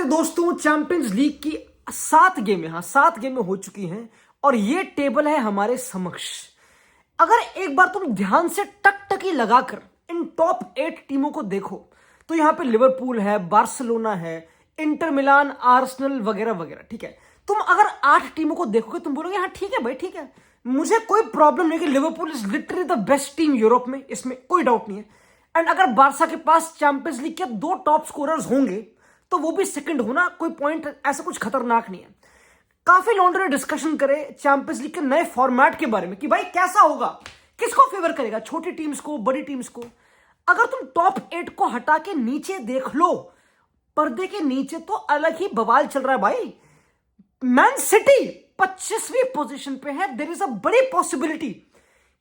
मेरे दोस्तों, champions league की 7 गेमें हो चुकी हैं और ये टेबल है हमारे समक्ष। अगर एक बार तुम ध्यान से टकटकी लगाकर इन टॉप 8 टीमों को देखो तो यहां पे लिवरपूल है, बार्सिलोना है, इंटर मिलान, आर्सेनल वगैरह वगैरह। ठीक है, तुम अगर 8 टीमों को देखोगे तुम बोलोगे हाँ ठीक है भाई, ठीक है, मुझे कोई प्रॉब्लम नहीं कि Liverpool is literally the best team Europe में, इसमें कोई डाउट नहीं है। एंड अगर बारसा के पास चैंपियंस लीग के 2 टॉप स्कोरर्स होंगे तो वो भी सेकंड होना कोई पॉइंट ऐसा कुछ खतरनाक नहीं है। काफी लोगों ने डिस्कशन करे चैंपियंस लीग के नए फॉर्मेट के बारे में कि भाई कैसा होगा, किसको फेवर करेगा, छोटी टीम्स को, बड़ी टीम्स को। अगर तुम टॉप 8 को हटा के नीचे देख लो, पर्दे के नीचे तो अलग ही बवाल चल रहा है भाई। मैन सिटी 25वीं पोजीशन पे है। देयर इज अ बड़ी पॉसिबिलिटी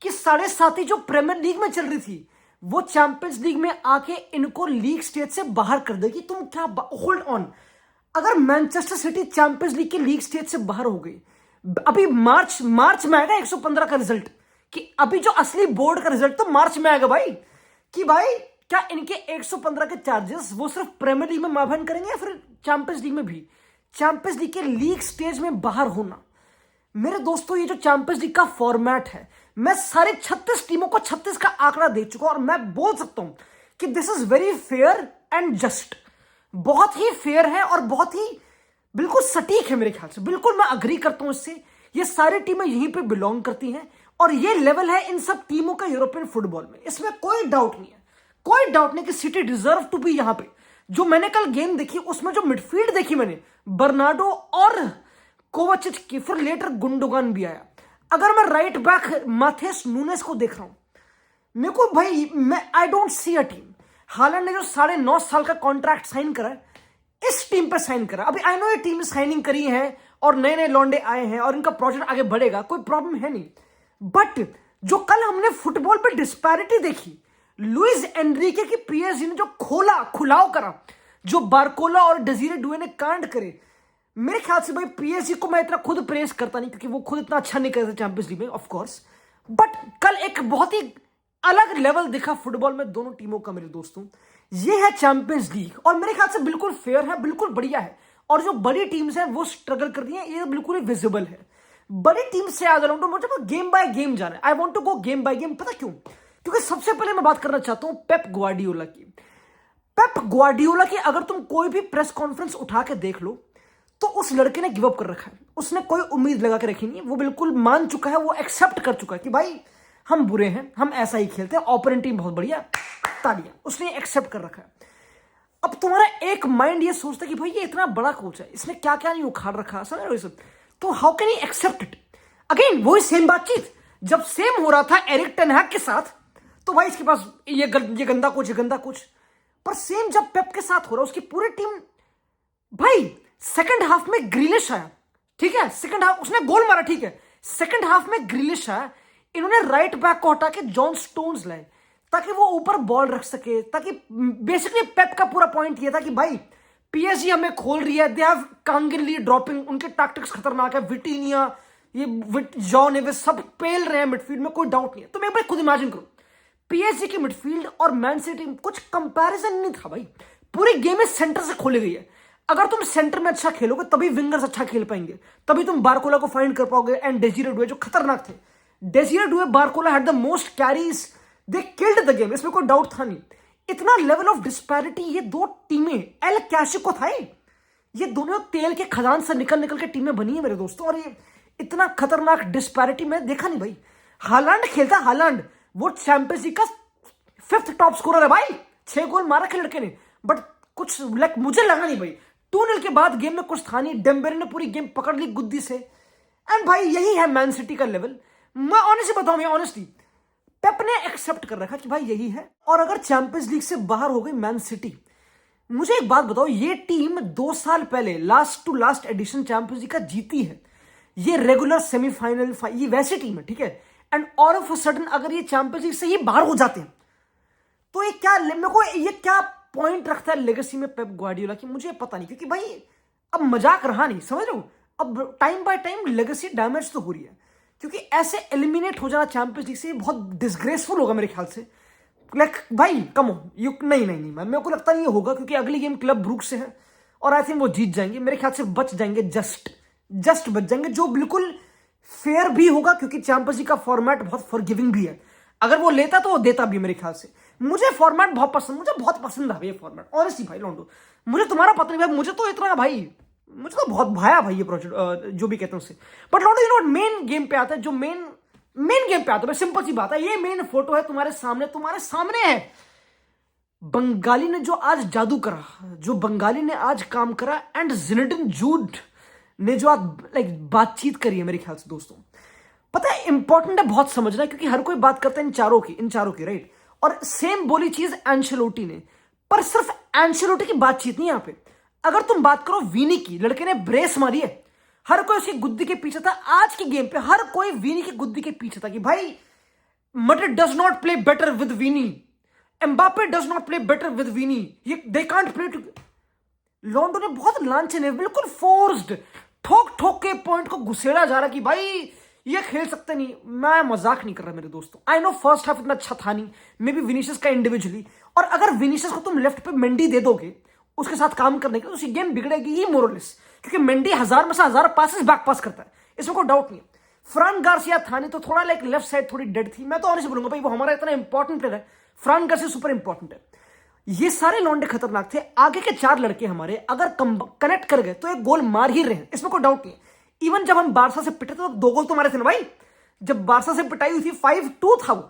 कि 7.5 जो प्रीमियर लीग में चल रही थी वो चैंपियंस लीग में आके इनको लीग स्टेज से बाहर कर देगी। तुम क्या होल्ड ऑन, अगर मैनचेस्टर सिटी चैंपियंस लीग के लीग स्टेज से बाहर हो गई, अभी मार्च में आएगा 115 का रिजल्ट, कि अभी जो असली बोर्ड का रिजल्ट तो मार्च में आएगा भाई, कि भाई क्या इनके 115 के चार्जेस वो सिर्फ प्रीमियर लीग में माफन करेंगे या फिर चैंपियंस लीग में भी। चैंपियंस लीग के लीग स्टेज में बाहर होना, मेरे दोस्तों, ये जो चैंपियंस लीग का फॉर्मेट है, मैं सारे 36 टीमों को 36 का आंकड़ा दे चुका हूं और मैं बोल सकता हूं कि this is very fair and just. बहुत ही फेयर है और बहुत ही बिल्कुल सटीक है मेरे ख्याल से। बिल्कुल मैं अग्री करता हूं इससे। ये सारी टीमें यहीं पे बिलोंग करती हैं और ये लेवल है इन सब टीमों का यूरोपियन फुटबॉल में, इसमें कोई डाउट नहीं है। कोई डाउट नहीं कि सिटी डिजर्व टू बी यहां पे। जो मैंने कल गेम देखी उसमें जो मिडफील्ड देखी मैंने, बर्नार्डो और कोवाचिच की, फिर लेटर गुंडोगान भी आया। अगर मैं राइट बैक माथेस नूनेस को देख रहा हूं, मेरे को भाई I don't see a team. हालांकि ने जो 9.5 साल का कॉन्ट्रैक्ट साइन करा है, इस टीम पे साइन करा। अभी आई नो ये टीम साइनिंग करी है और नए नए लौंडे आए हैं और इनका प्रोजेक्ट आगे बढ़ेगा, कोई प्रॉब्लम है नहीं। बट जो कल हमने फुटबॉल पे डिस्पैरिटी देखी, लुइस एनरिके की पीएसजी ने जो खुलाव करा, जो बारकोला और डेज़िरे डुए ने कांड करे, मेरे ख्याल से भाई पीएसजी को मैं इतना खुद प्रेस करता नहीं क्योंकि वो खुद इतना अच्छा नहीं करते चैंपियंस लीग में ऑफ कोर्स। बट कल एक बहुत ही अलग लेवल दिखा फुटबॉल में दोनों टीमों का मेरे दोस्तों। ये है चैंपियंस लीग और मेरे ख्याल से बिल्कुल फेयर है, बिल्कुल बढ़िया है। और जो बड़ी टीम्स हैं वो स्ट्रगल कर रही हैं, ये बिल्कुल ही विजिबल है। बड़ी टीम से आज तो मुझे गेम बाय गेम जाना है। I want to go game by game. पता क्यों? क्योंकि सबसे पहले मैं बात करना चाहता हूं पेप ग्वार्डियोला की। पेप ग्वार्डियोला की अगर तुम कोई भी प्रेस कॉन्फ्रेंस उठा के देख लो तो उस लड़के ने गिव अप कर रखा है। उसने कोई उम्मीद लगा के रखी नहीं, वो बिल्कुल मान चुका है, वो एक्सेप्ट कर चुका है कि भाई हम बुरे हैं, हम ऐसा ही खेलते हैं, ओपोनेंट टीम बहुत बढ़िया, तालियां। उसने एक्सेप्ट कर रखा है। अब तुम्हारा एक माइंड ये सोचता है कि भाई ये इतना बड़ा कोच है, इसने क्या क्या नहीं उखाड़ रखा, समझ रहे हो? तो how can he accept it? Again वही सेम बातचीत जब सेम हो रहा था एरिक टेन हैग के साथ, तो भाई इसके पास ये गंदा कुछ, ये गंदा कुछ। पर सेम जब पेप के साथ हो रहा है, उसकी पूरी टीम, भाई सेकंड हाफ में ग्रिलिश आया, ठीक है, सेकंड हाफ उसने गोल मारा, ठीक है, सेकंड हाफ में ग्रिलिश आया, इन्होंने राइट बैक को हटा के जॉन स्टोन्स लाए ताकि वो ऊपर बॉल रख सके, ताकि बेसिकली पेप का पूरा पॉइंट ये था कि भाई पीएसजी हमें खोल रही है, दे हैव कांगिली ड्रॉपिंग, उनके टैक्टिक्स खतरनाक है, विटिनिया, ये जॉन एविस सब पेल रहे हैं मिडफील्ड में, कोई डाउट नहीं है। तो मैं भाई खुद इमेजिन करो पीएसजी की मिडफील्ड और मैन सिटी कुछ कंपैरिजन नहीं था भाई। पूरी गेम में सेंटर से खोली गई है। अगर तुम सेंटर में अच्छा खेलोगे तभी विंगर्स अच्छा खेल पाएंगे, तभी तुम बारकोला को फाइंड कर पाओगे एंड डेज़िरे डुए जो खतरनाक थे। डेज़िरे Doue, Barcola had the most carries, they killed the game, इसमें कोई डाउट था नहीं। इतना लेवल ऑफ डिस्पैरिटी ये दो टीमें एल क्लासिको था, ये दोनों तेल के खदान से निकल के टीमें बनी है मेरे दोस्तों, और ये इतना खतरनाक डिस्पैरिटी मैं देखा नहीं भाई। हालांड खेलता, हालांड वो चैंपियंस लीग का 5th टॉप स्कोरर है भाई, 6 गोल मारा के लड़के ने, बट कुछ लाइक मुझे लगा नहीं भाई 2-0 के बाद गेम में कुछ था नहीं। डेम्बेले ने पूरी गेम पकड़ ली गुद्दी से। एंड भाई यही है मैन सिटी का लेवल। मैं ऑनेस्टली बताऊं, ऑनेस्टली पेप ने एक्सेप्ट कर रखा कि भाई यही है। और अगर चैंपियंस लीग से बाहर हो गई मैन सिटी, मुझे एक बात बताओ, ये टीम 2 साल पहले last two last edition champions league का जीती है, ये रेगुलर सेमीफाइनल, ये वैसी टीम है, ठीक है। And all of a sudden अगर ये चैंपियंस लीग से ही बाहर हो जाते हैं तो ये क्या, मेरे को ये क्या पॉइंट रखता है लेगेसी में पेप ग्वार्डियोला की, मुझे पता नहीं। क्योंकि भाई अब मजाक रहा नहीं, समझ रहे हो? अब time by time legacy damage तो हो रही है, क्योंकि ऐसे एलिमिनेट हो जाना चैंपियंस लीग से बहुत डिसग्रेसफुल होगा मेरे ख्याल से। लाइक भाई कम ऑन, यू नहीं, मेरे को लगता नहीं होगा, क्योंकि अगली गेम क्लब ब्रूक से है और आई थिंक वो जीत जाएंगे, मेरे ख्याल से बच जाएंगे, जस्ट बच जाएंगे, जो बिल्कुल फेयर भी होगा क्योंकि चैंपियंस लीग का फॉर्मेट बहुत फॉरगिविंग भी है। अगर वो लेता तो वो देता भी मेरे ख्याल से। मुझे फॉर्मेट बहुत पसंद, मुझे बहुत पसंद है ये फॉर्मेट ऑनेस्टली भाई लोंडो। मुझे तुम्हारा पता नहीं भाई, मुझे तो इतना भाई, मुझे तो बहुत भाया भाई ये प्रोजेक्ट, जो भी कहते हैं उससे। बट लोंडो यू नो मेन गेम पे आता है, जो मेन गेम पे आता है, सिंपल सी बात है, ये मेन फोटो है तुम्हारे सामने है। बंगाली ने जो आज जादू करा, जो बंगाली ने आज काम करा, एंड जिनेडिन जूड ने जो आज लाइक बातचीत करी है मेरे ख्याल से दोस्तों। पता है इंपॉर्टेंट है बहुत समझना, क्योंकि हर कोई बात करता है इन चारों की राइट। और सेम बोली चीज एंशेलोटी ने, पर सिर्फ एंशेलोटी की बातचीत नहीं यहां पे। अगर तुम बात करो वीनी की, लड़के ने ब्रेस मारी है, हर कोई उसकी गुद्दी के पीछे था। आज की गेम पे हर कोई वीनी की गुद्दी के पीछे था कि भाई Madrid does not play better with weeny, Mbappe does not play better with weeny, ये दे कांट प्ले टू। लोंडो ने बहुत लांछन, बिल्कुल फोर्स्ड, ठोक के पॉइंट को घुसेड़ा जा रहा कि भाई ये खेल सकते नहीं। मैं मजाक नहीं कर रहा मेरे दोस्तों, आई नो फर्स्ट हाफ इतना अच्छा था नहीं, मे बी विनीशियस का इंडिविजुअली, और अगर विनीशियस को तुम लेफ्ट पे मेंडी दे दोगे उसके साथ काम करने के, तो उसकी गेम बिगड़ेगी ही मोरलेस, क्योंकि मेंडी 1000 में से 1000 पासेस बैक पास करता है, इसमें कोई डाउट नहीं है। फ्रान गार्सिया था नहीं तो थोड़ा लाइक लेफ्ट साइड थोड़ी डेड थी। मैं तो ऑनेस्टली बोलूंगा भाई वो हमारा इतना इंपॉर्टेंट प्लेयर है, फ्रान गार्सिया सुपर इंपॉर्टेंट है। ये सारे लौंडे खतरनाक थे। आगे के 4 लड़के हमारे अगर कनेक्ट कर गए तो एक गोल मार ही रहे हैं, इसमें कोई डाउट नहीं है। इवन जब हम बारसा से पिटे तो 2 गोल तो मारे थे ना भाई, जब बारसा से पिटाई हुई थी 5-2 था वो,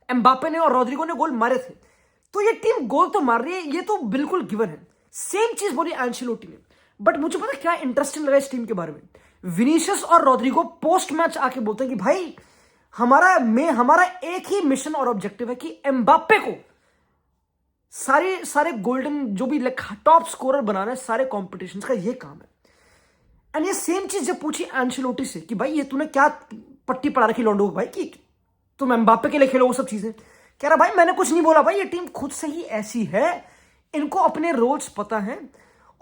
एम्बापे ने और रॉड्रिगो ने गोल मारे थे। तो ये टीम गोल तो मार रही है, ये तो बिल्कुल गिवन है। सेम चीज बोली एंशेलोटी ने। बट मुझे पता क्या इंटरेस्टिंग लगा इस टीम के बारे में, विनीशियस और रॉड्रिगो पोस्ट मैच आके बोलते हैं कि भाई हमारा एक ही मिशन और ऑब्जेक्टिव है कि एम्बापे को सारे गोल्डन जो भी टॉप स्कोरर बनाना है सारे कॉम्पिटिशंस का, ये काम है। एंड ये सेम चीज जब पूछी एंशेलोटी से कि भाई ये तूने क्या पट्टी पड़ा रखी लोंडो भाई कि तुम एम्बापे के लिए खेलो वो सब चीजें, कह रहा भाई मैंने कुछ नहीं बोला भाई, ये टीम खुद से ही ऐसी है, इनको अपने रोल्स पता है।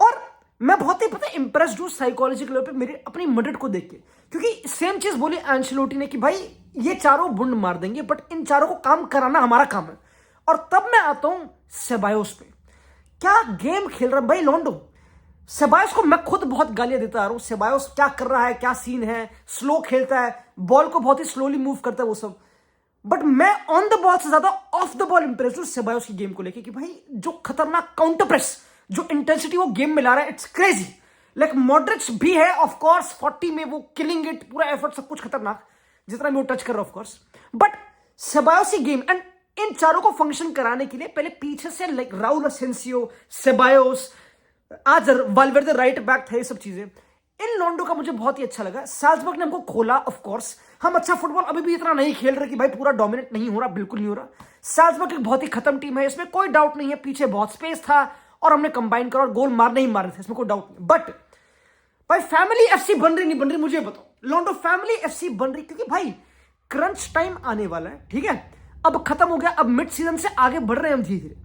और मैं बहुत ही पता इंप्रेस्ड हूं साइकोलॉजिकल लेवल पे मेरे अपनी मैड्रिड को देख के, क्योंकि सेम चीज बोली एंशेलोटी ने कि भाई ये चारों बुंड मार देंगे, बट इन चारों को काम कराना हमारा काम है। और तब मैं आता हूं सेबायोस पे, क्या गेम खेल रहा है भाई लोंडो। सेबायोस को मैं खुद बहुत गालियां देता आ रहा हूं, सेबायोस क्या कर रहा है, क्या सीन है, स्लो खेलता है, बॉल को बहुत ही स्लोली मूव करता है वो सब। बट मैं ऑन द बॉल से ज्यादा ऑफ द बॉल इंप्रेस्ड हूं सेबायोस की गेम को लेके कि भाई जो खतरनाक काउंटर प्रेस, जो इंटेंसिटी वो गेम में ला रहा है, इट्स क्रेजी। लाइक मॉड्रिच भी है ऑफ कोर्स 40 में वो किलिंग इट, पूरा एफर्ट सब कुछ खतरनाक जितना भी वो टच कर रहा है ऑफ कोर्स, बट सेबायोस की गेम। एंड इन चारों को फंक्शन कराने के लिए पहले पीछे से लाइक राउल असेंसियो, सेबायोस, आज वाल्वेर्दे राइट बैक थे, ये सब चीजें इन लोंडो का मुझे बहुत ही अच्छा लगा। साल्जबर्ग ने हमको खोला, ऑफ कोर्स हम अच्छा फुटबॉल अभी भी इतना नहीं खेल रहे कि भाई पूरा डोमिनेट नहीं हो रहा, बिल्कुल नहीं हो रहा। साल्जबर्ग एक बहुत ही खत्म टीम है, इसमें कोई डाउट नहीं है, पीछे बहुत स्पेस था और हमने कंबाइन करा और गोल मारने ही मारे थे, इसमें कोई डाउट नहीं। बट भाई फैमिली एफसी बन रही नहीं बन रही मुझे बताओ, लोंडो फैमिली एफसी बन रही क्योंकि भाई क्रंच टाइम आने वाला है, ठीक है, अब खत्म हो गया, अब मिड सीजन से आगे बढ़ रहे हैं हम धीरे धीरे,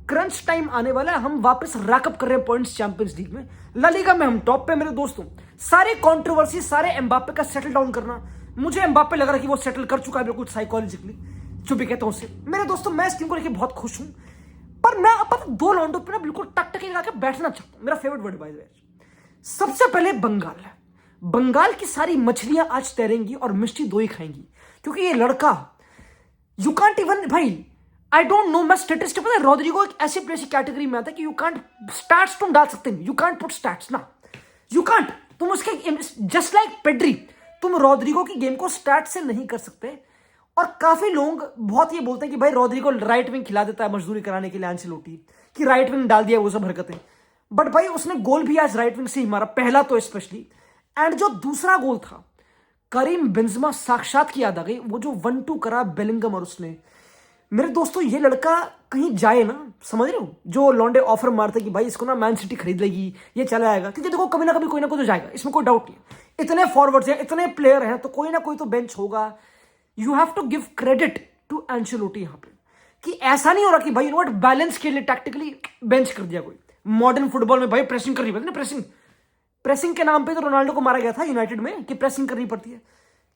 क्रंच टाइम आने वाला है, हम वापस रैकअप कर रहे हैं पॉइंट्स चैंपियंस लीग में, ला लीगा में हम टॉप पे मेरे दोस्तों। सारे कंट्रोवर्सी, सारे एम्बापे का सेटल डाउन करना, मुझे एम्बापे लग रहा है कि वो सेटल कर चुका है बिल्कुल साइकोलॉजिकली, जो भी कहता हूं उससे। मेरे दोस्तों मैं इस टीम को लेकर बहुत खुश हूं, पर मैं अब 2 लॉन्डो पे ना बिल्कुल टकटकी लगा के बैठना चाहता हूं। मेरा favourite word by the way, सबसे पहले बंगाल है। बंगाल की सारी मछलियां आज तैरेंगी और मिष्टी 2 ही खाएंगी, क्योंकि ये लड़का यू कांट इवन, भाई आई डोंट नो, मैं स्टेटिस्टिक पता है, रॉड्रिगो एक ऐसी प्लेयर की कैटेगरी में आता है कि यू कांट स्टैट्स तुम डाल सकते हैं, यू कांट पुट स्टैट्स ना, यू कांट, तुम उसके जस्ट लाइक पेड्री, तुम रॉड्रिगो की गेम को स्टैट से नहीं कर सकते। और काफी लोग बहुत ये बोलते हैं कि भाई रॉड्रिगो राइट विंग खिला देता है मजदूरी कराने के लिए एंशेलोटी, कि राइट विंग डाल दिया वो सब हरकतें, बट भाई उसने गोल भी आज राइट विंग से ही मारा, पहला तो स्पेशली। एंड जो दूसरा गोल था करीम बेंजेमा साक्षात की याद आ गई, वो जो 1-2 करा बेलिंगम और उसने, मेरे दोस्तों ये लड़का कहीं जाए ना, समझ रहे हो, जो लॉन्डे ऑफर मारते कि भाई इसको ना मैन सिटी खरीद लेगी, ये चला आएगा, क्योंकि देखो कभी ना कभी कोई ना कोई तो जाएगा, इसमें कोई डाउट नहीं है। इतने फॉरवर्ड्स हैं, इतने प्लेयर हैं, तो कोई ना कोई तो बेंच होगा। You have to give credit to Ancelotti यहाँ पे, कि ऐसा नहीं हो रहा कि भाई नॉट बैलेंस के लिए टैक्टिकली बेंच कर दिया कोई। मॉडर्न फुटबॉल में भाई प्रेसिंग करनी पड़ती है, प्रेसिंग के नाम पे तो रोनाल्डो को मारा गया था यूनाइटेड में कि प्रेसिंग करनी पड़ती है।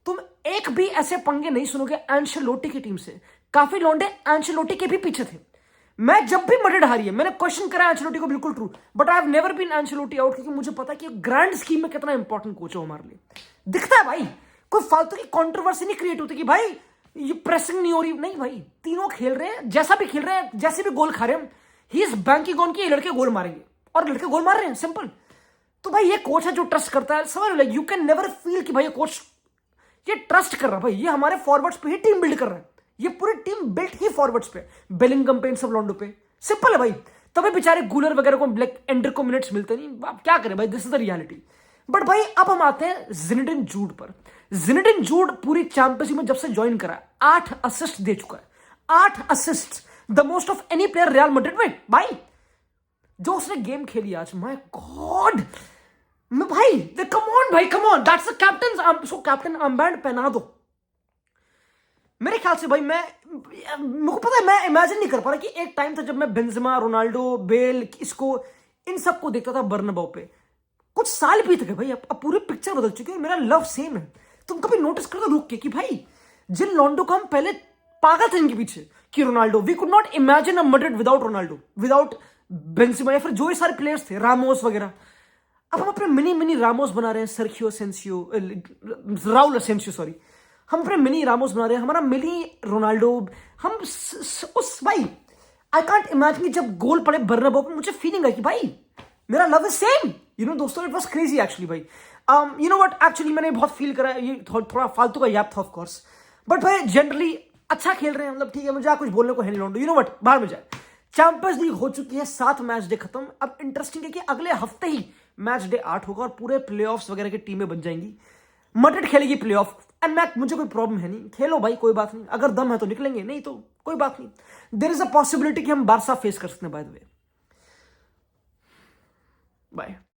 तुम एक भी ऐसे पंगे नहीं सुनोगे एंशेलोटी की टीम से। काफी लौंडे एंशेलोटी के भी पीछे थे। मैं जब भी मैड्रिड हारी है, मैंने क्वेश्चन करा एंचेलोटी को, बिल्कुल true, but I have never been Ancelotti out, क्योंकि मुझे पता है कि ग्रैंड स्कीम में कितना इंपॉर्टेंट कोच है हमारे लिए। दिखता है भाई, कोई फालतू की कंट्रोवर्सी नहीं क्रिएट होती कि भाई ये प्रेसिंग नहीं हो रही, नहीं भाई, तीनों खेल रहे हैं, जैसा भी खेल रहे हैं, जैसे भी गोल खा रहे हैं, ही इज बैंकिंग ऑन कि ये लड़के गोल मारेंगे, और लड़के गोल मार रहे हैं, सिंपल। तो भाई ये कोच है जो ट्रस्ट करता है, समझ लो, यू कैन नेवर फील कि भाई ये कोच ये ट्रस्ट कर रहा है, भाई ये हमारे फॉरवर्ड्स पे ही टीम बिल्ड कर रहा है, ये पूरी टीम बिल्ड ही फॉरवर्ड्स पे, बेलिंगम पे, इन सब लॉन्डो पे, सिंपल है भाई। तभी बेचारे गूलर वगैरह को, ब्लैक एंडर को मिनट्स मिलते नहीं, आप क्या करें भाई, this is the reality. But भाई अब हम आते हैं जिनेडिन जूड पर। जिनेडिन जूड पूरी चैंपियंस लीग में जब से ज्वाइन करा 8 असिस्ट दे चुका है, 8 assist, the most of any player real Madrid में। भाई जो उसने गेम खेली आज, माय गॉड, मैं भाई कम ऑन भाई, come on, that's the captain, so captain armband पहना दो। मेरे ख्याल से भाई मेरे को पता है, मैं इमेजिन नहीं कर पा रहा कि एक टाइम था जब मैं बेंजेमा, रोनाल्डो, बेल, इसको, इन सबको देखता था बर्नबाउ पे। कुछ साल बीत गए भाई, अब पूरी पिक्चर बदल चुकी है, मेरा लव सेम है। तुम कभी नोटिस कर दो रुक के कि भाई जिन लॉन्डो को हम पहले पागल थे इनके पीछे कि Ronaldo, we could not imagine a Madrid without Ronaldo, without Benzema, या फिर जो ये सारे प्लेयर्स थे, रामोस वगैरह, अब हम अपने मिनी रामोस बना रहे हैं, सर्खियो असेंसियो, राउल असेंसियो, सॉरी, हम अपने मिनी रामोस बना रहे हैं, हमारा मिनी रोनाल्डो, हम उस भाई, आई कांट इमेजिन जब गोल पड़े बर्नबाउ पे, मुझे फीलिंग है कि भाई मेरा love is same, you know दोस्तों, इट वाज क्रेजी एक्चुअली भाई। यू नो व्हाट, एक्चुअली मैंने बहुत फील करा, ये थोड़ा फालतू का याप था ऑफ कोर्स, बट भाई जनरली अच्छा खेल रहे हैं, मतलब ठीक है, मुझे कुछ बोलने को है नहीं लॉन्डो, यू नो व्हाट, बाहर में जाए। चैंपियंस लीग हो चुकी है, 7 मैच डे खत्म। अब इंटरेस्टिंग है कि अगले हफ्ते ही मैच डे 8 होगा और पूरे प्लेऑफ्स वगैरह की टीमें बन जाएंगी, मैड्रिड खेलेगी प्लेऑफ, एंड मुझे कोई प्रॉब्लम है नहीं, खेलो भाई, कोई बात नहीं, अगर दम है तो निकलेंगे, नहीं तो कोई बात नहीं। देयर इज अ पॉसिबिलिटी कि हम बारसा फेस कर सकते हैं, बाय द वे। बाय।